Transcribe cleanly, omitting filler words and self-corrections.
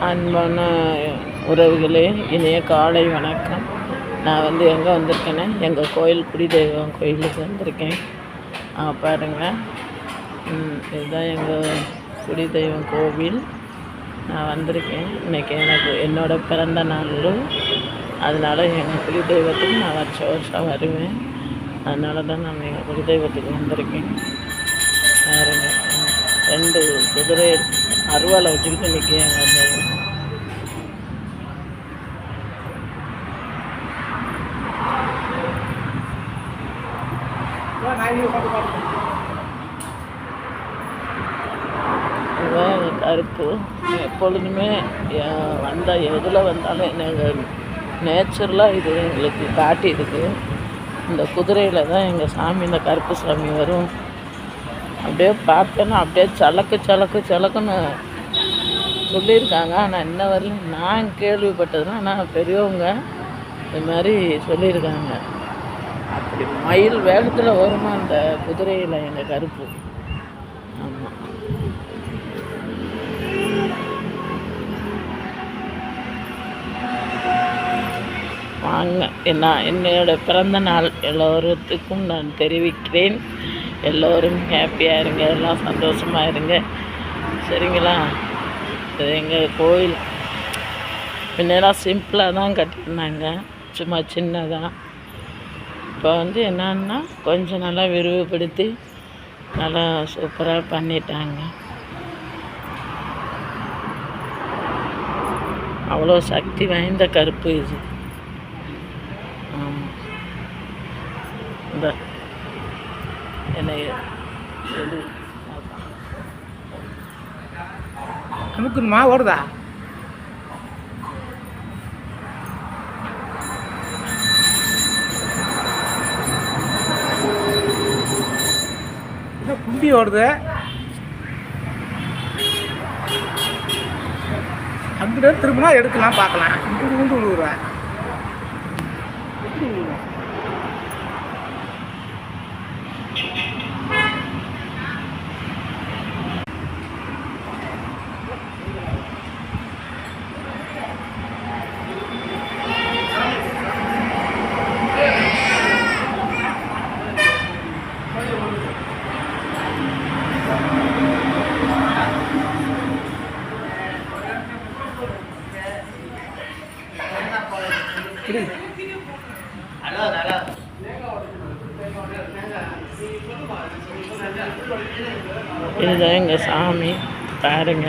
அன்பான உறவுகளே, இனிய காலை வணக்கம். நான் எங்கே வந்திருக்கேன்னா, எங்கள் கோயில் குடிதெய்வம் கோயிலுக்கு வந்திருக்கேன். பாருங்கள், இதுதான் எங்கள் குடிதெய்வம் கோவில். நான் வந்திருக்கேன். இன்றைக்கி எனக்கு என்னோடய பிறந்த நாள். அதனால் எங்கள் குடிதெய்வத்துக்கு நான் வருஷம் வருவேன். அதனால தான் நான் எங்கள் குடிதெய்வத்துக்கு வந்திருக்கேன். பாருங்கள், 2 குதிரை அருவாலை வச்சுக்கிட்டு நிற்கிறேன். இதுதான் கருப்பு. எப்பொழுதுமே எதில் வந்தாலும் எங்கள் நேச்சுரலாக இது எங்களுக்கு காட்டியிருக்கு. இந்த குதிரையில் தான் எங்கள் சாமி, இந்த கருப்பு சாமி வரும். அப்படியே பார்த்தேன்னா அப்படியே சலக்குன்னு சொல்லியிருக்காங்க. ஆனால் இன்ன வரையும் நான் கேள்விப்பட்டதுன்னா, ஆனால் பெரியவங்க இது மாதிரி சொல்லியிருக்காங்க. அப்படி மயில் வேகத்தில் வருமா அந்த குதிரையில் எங்கள் கருப்பு. ஆமாம், வாங்க. என்னோட பிறந்த நாள் எல்லோருக்கும் நான் தெரிவிக்கிறேன். எல்லோரும் ஹாப்பியாக இருங்க, எல்லாம் சந்தோஷமாக இருங்க, சரிங்களா? இது எங்கள் கோயில் முன்னெல்லாம் சிம்பிளாக தான் கட்டியிருந்தாங்க, சும்மா சின்னதாக. இப்போ என்னன்னா கொஞ்சம் நல்லா விரிவுபடுத்தி நல்லா சூப்பராக பண்ணிட்டாங்க. அவ்வளோ சக்தி வாய்ந்த கருப்பு இது. ஆமாம், இந்த என்னை அமுக்குமா ஓடுதா? கும்பி ஓடுது. அங்கிட்ட திரும்பினா எடுக்கலாம், பார்க்கலாம். குண்டு விழுவுறேன். இதுதான் எங்கள் சாமி. பாருங்க,